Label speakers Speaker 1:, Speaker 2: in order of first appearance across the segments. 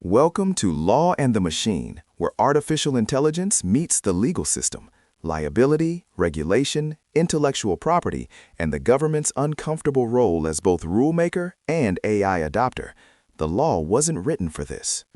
Speaker 1: Welcome to Law and the Machine, where artificial intelligence meets the legal system, liability, regulation, intellectual property, and the government's uncomfortable role as both rulemaker and AI adopter. The law wasn't written for this.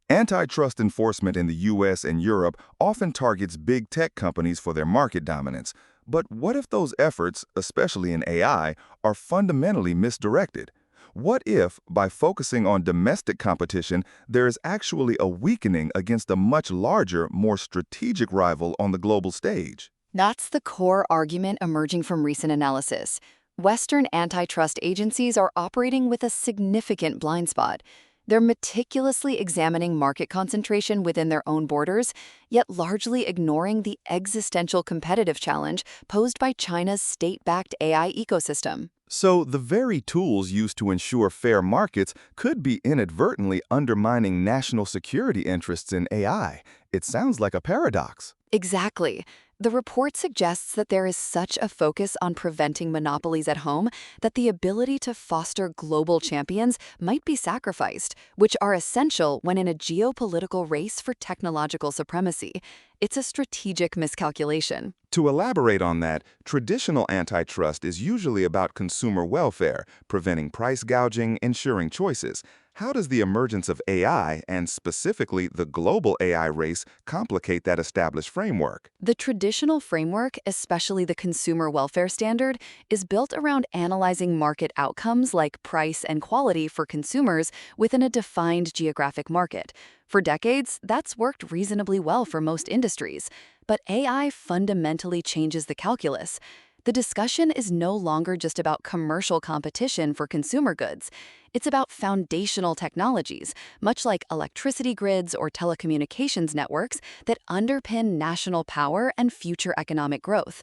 Speaker 2: Antitrust enforcement in the U.S. and Europe often targets big tech companies for their market dominance. But what if those efforts, especially in AI, are fundamentally misdirected? What if, by focusing on domestic competition, there is actually a weakening against a much larger, more strategic rival on the global stage?
Speaker 3: That's the core argument emerging from recent analysis. Western antitrust agencies are operating with a significant blind spot. They're meticulously examining market concentration within their own borders, yet largely ignoring the existential competitive challenge posed by China's state-backed AI ecosystem.
Speaker 2: So the very tools used to ensure fair markets could be inadvertently undermining national security interests in AI. It sounds like a paradox.
Speaker 3: Exactly. The report suggests that there is such a focus on preventing monopolies at home that the ability to foster global champions might be sacrificed, which are essential when in a geopolitical race for technological supremacy. It's a strategic miscalculation.
Speaker 2: To elaborate on that, traditional antitrust is usually about consumer welfare, preventing price gouging, ensuring choices. How does the emergence of AI, and specifically the global AI race, complicate that established framework?
Speaker 3: The traditional framework, especially the consumer welfare standard, is built around analyzing market outcomes like price and quality for consumers within a defined geographic market. For decades, that's worked reasonably well for most industries. But AI fundamentally changes the calculus. The discussion is no longer just about commercial competition for consumer goods. It's about foundational technologies, much like electricity grids or telecommunications networks, that underpin national power and future economic growth.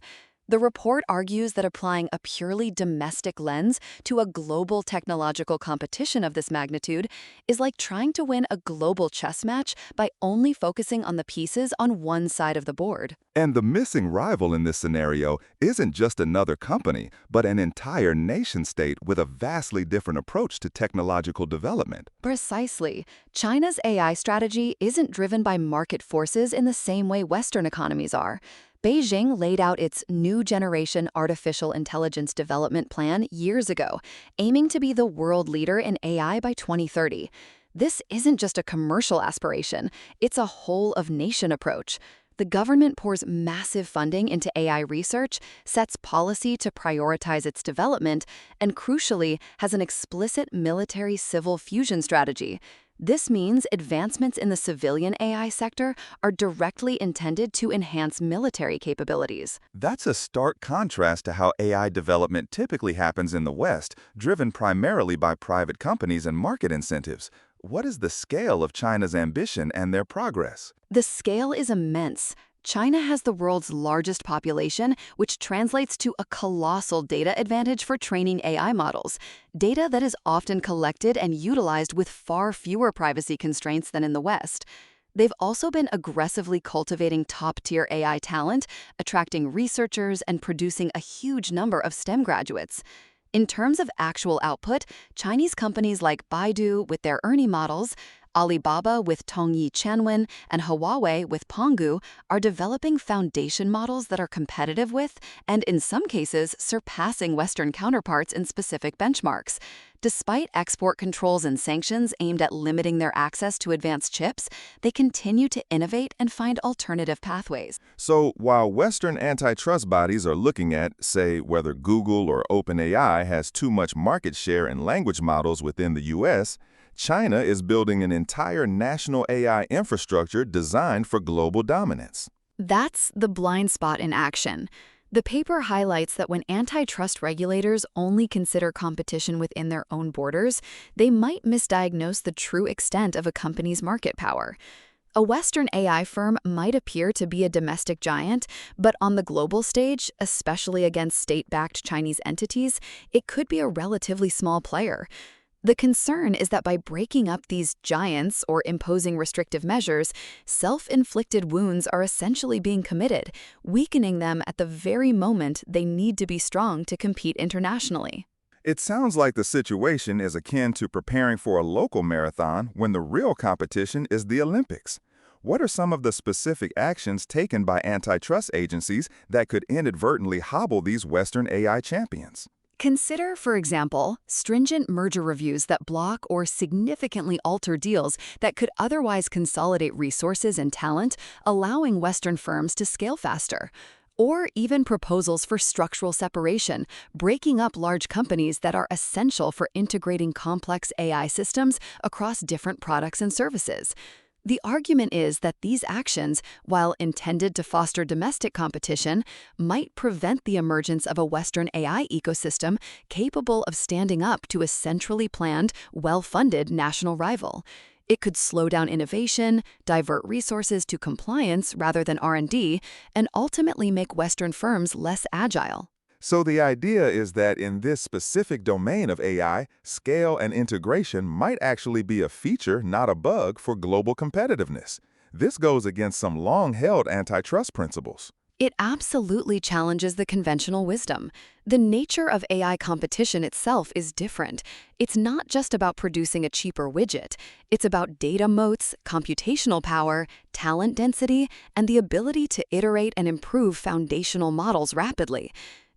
Speaker 3: The report argues that applying a purely domestic lens to a global technological competition of this magnitude is like trying to win a global chess match by only focusing on the pieces on one side of the board.
Speaker 2: And the missing rival in this scenario isn't just another company, but an entire nation-state with a vastly different approach to technological development.
Speaker 3: Precisely. China's AI strategy isn't driven by market forces in the same way Western economies are. Beijing laid out its New Generation Artificial Intelligence Development Plan years ago, aiming to be the world leader in AI by 2030. This isn't just a commercial aspiration, it's a whole-of-nation approach. The government pours massive funding into AI research, sets policy to prioritize its development, and crucially, has an explicit military-civil fusion strategy. This means advancements in the civilian AI sector are directly intended to enhance military capabilities.
Speaker 2: That's a stark contrast to how AI development typically happens in the West, driven primarily by private companies and market incentives. What is the scale of China's ambition and their progress?
Speaker 3: The scale is immense. China has the world's largest population, which translates to a colossal data advantage for training AI models, data that is often collected and utilized with far fewer privacy constraints than in the West. They've also been aggressively cultivating top-tier AI talent, attracting researchers and producing a huge number of STEM graduates. In terms of actual output, Chinese companies like Baidu with their ERNIE models, Alibaba with Tongyi Qianwen, and Huawei with Penggu are developing foundation models that are competitive with, and in some cases, surpassing Western counterparts in specific benchmarks. Despite export controls and sanctions aimed at limiting their access to advanced chips, they continue to innovate and find alternative pathways.
Speaker 2: So, while Western antitrust bodies are looking at, say, whether Google or OpenAI has too much market share in language models within the U.S., China is building an entire national AI infrastructure designed for global dominance.
Speaker 3: That's the blind spot in action. The paper highlights that when antitrust regulators only consider competition within their own borders, they might misdiagnose the true extent of a company's market power. A Western AI firm might appear to be a domestic giant, but on the global stage, especially against state-backed Chinese entities, it could be a relatively small player. The concern is that by breaking up these giants or imposing restrictive measures, self-inflicted wounds are essentially being committed, weakening them at the very moment they need to be strong to compete internationally.
Speaker 2: It sounds like the situation is akin to preparing for a local marathon when the real competition is the Olympics. What are some of the specific actions taken by antitrust agencies that could inadvertently hobble these Western AI champions?
Speaker 3: Consider, for example, stringent merger reviews that block or significantly alter deals that could otherwise consolidate resources and talent, allowing Western firms to scale faster. Or even proposals for structural separation, breaking up large companies that are essential for integrating complex AI systems across different products and services. The argument is that these actions, while intended to foster domestic competition, might prevent the emergence of a Western AI ecosystem capable of standing up to a centrally planned, well-funded national rival. It could slow down innovation, divert resources to compliance rather than R&D, and ultimately make Western firms less agile.
Speaker 2: So the idea is that in this specific domain of AI, scale and integration might actually be a feature, not a bug, for global competitiveness. This goes against some long-held antitrust principles.
Speaker 3: It absolutely challenges the conventional wisdom. The nature of AI competition itself is different. It's not just about producing a cheaper widget. It's about data moats, computational power, talent density, and the ability to iterate and improve foundational models rapidly.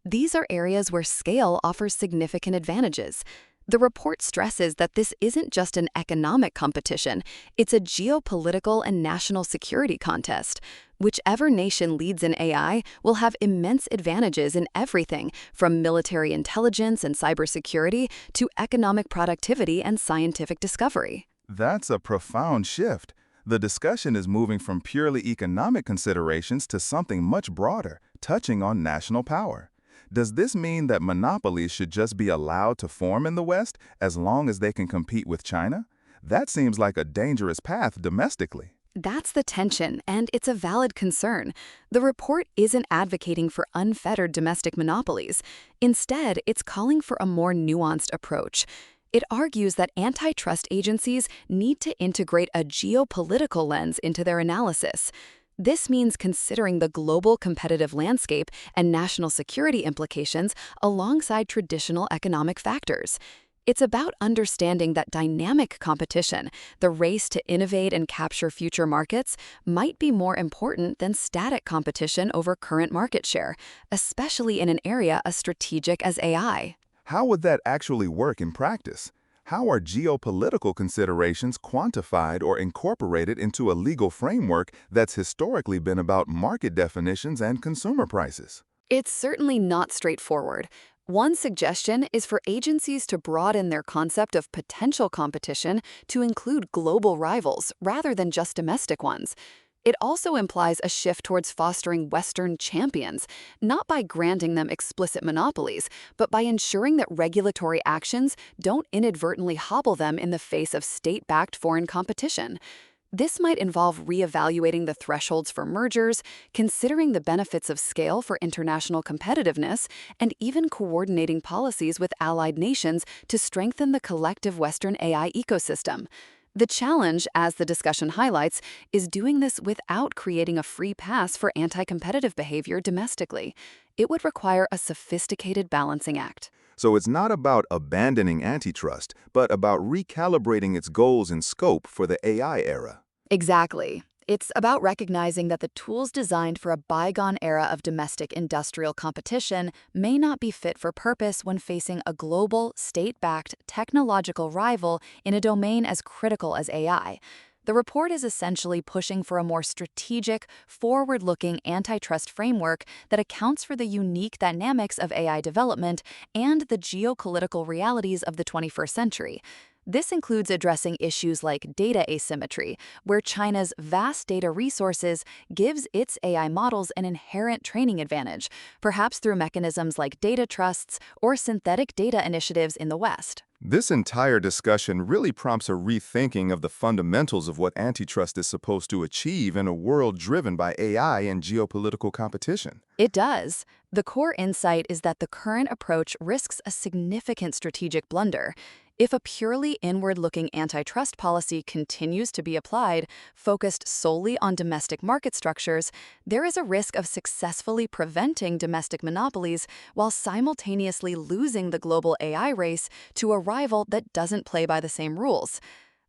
Speaker 3: These are areas where scale offers significant advantages. The report stresses that this isn't just an economic competition, it's a geopolitical and national security contest. Whichever nation leads in AI will have immense advantages in everything from military intelligence and cybersecurity to economic productivity and scientific discovery.
Speaker 2: That's a profound shift. The discussion is moving from purely economic considerations to something much broader, touching on national power. Does this mean that monopolies should just be allowed to form in the West as long as they can compete with China? That seems like a dangerous path domestically.
Speaker 3: That's the tension, and it's a valid concern. The report isn't advocating for unfettered domestic monopolies. Instead, it's calling for a more nuanced approach. It argues that antitrust agencies need to integrate a geopolitical lens into their analysis. This means considering the global competitive landscape and national security implications alongside traditional economic factors. It's about understanding that dynamic competition, the race to innovate and capture future markets, might be more important than static competition over current market share, especially in an area as strategic as AI.
Speaker 2: How would that actually work in practice? How are geopolitical considerations quantified or incorporated into a legal framework that's historically been about market definitions and consumer prices?
Speaker 3: It's certainly not straightforward. One suggestion is for agencies to broaden their concept of potential competition to include global rivals rather than just domestic ones. It also implies a shift towards fostering Western champions, not by granting them explicit monopolies, but by ensuring that regulatory actions don't inadvertently hobble them in the face of state-backed foreign competition. This might involve reevaluating the thresholds for mergers, considering the benefits of scale for international competitiveness, and even coordinating policies with allied nations to strengthen the collective Western AI ecosystem. The challenge, as the discussion highlights, is doing this without creating a free pass for anti-competitive behavior domestically. It would require a sophisticated balancing act.
Speaker 2: So it's not about abandoning antitrust, but about recalibrating its goals and scope for the AI era.
Speaker 3: Exactly. It's about recognizing that the tools designed for a bygone era of domestic industrial competition may not be fit for purpose when facing a global, state-backed technological rival in a domain as critical as AI. The report is essentially pushing for a more strategic, forward-looking antitrust framework that accounts for the unique dynamics of AI development and the geopolitical realities of the 21st century. This includes addressing issues like data asymmetry, where China's vast data resources gives its AI models an inherent training advantage, perhaps through mechanisms like data trusts or synthetic data initiatives in the West.
Speaker 2: This entire discussion really prompts a rethinking of the fundamentals of what antitrust is supposed to achieve in a world driven by AI and geopolitical competition.
Speaker 3: It does. The core insight is that the current approach risks a significant strategic blunder. If a purely inward-looking antitrust policy continues to be applied, focused solely on domestic market structures, there is a risk of successfully preventing domestic monopolies while simultaneously losing the global AI race to a rival that doesn't play by the same rules.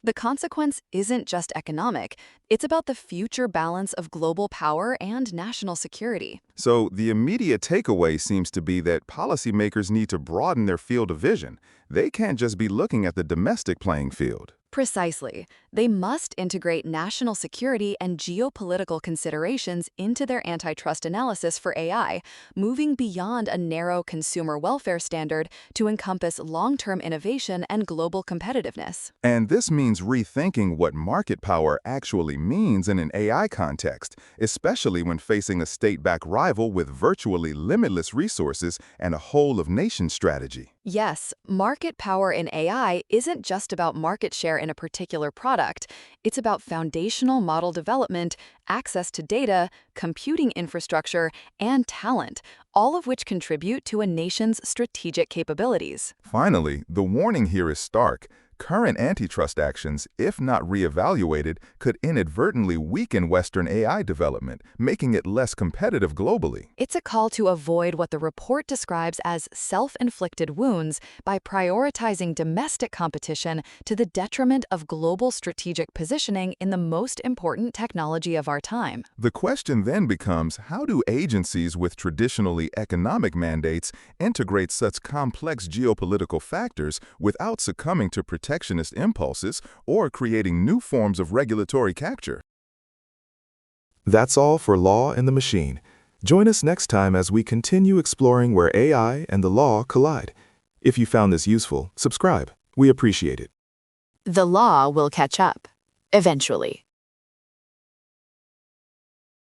Speaker 3: The consequence isn't just economic, it's about the future balance of global power and national security.
Speaker 2: So the immediate takeaway seems to be that policymakers need to broaden their field of vision. They can't just be looking at the domestic playing field.
Speaker 3: Precisely. They must integrate national security and geopolitical considerations into their antitrust analysis for AI, moving beyond a narrow consumer welfare standard to encompass long-term innovation and global competitiveness.
Speaker 2: And this means rethinking what market power actually means in an AI context, especially when facing a state-backed rival with virtually limitless resources and a whole-of-nation strategy.
Speaker 3: Yes, market power in AI isn't just about market share in a particular product. It's about foundational model development, access to data, computing infrastructure, and talent, all of which contribute to a nation's strategic capabilities.
Speaker 2: Finally, the warning here is stark. Current antitrust actions, if not reevaluated, could inadvertently weaken Western AI development, making it less competitive globally.
Speaker 3: It's a call to avoid what the report describes as self-inflicted wounds by prioritizing domestic competition to the detriment of global strategic positioning in the most important technology of our time.
Speaker 2: The question then becomes, how do agencies with traditionally economic mandates integrate such complex geopolitical factors without succumbing to protectionist impulses or creating new forms of regulatory capture?
Speaker 1: That's all for Law and the Machine. Join us next time as we continue exploring where AI and the law collide. If you found this useful, subscribe. We appreciate it.
Speaker 4: The law will catch up, eventually.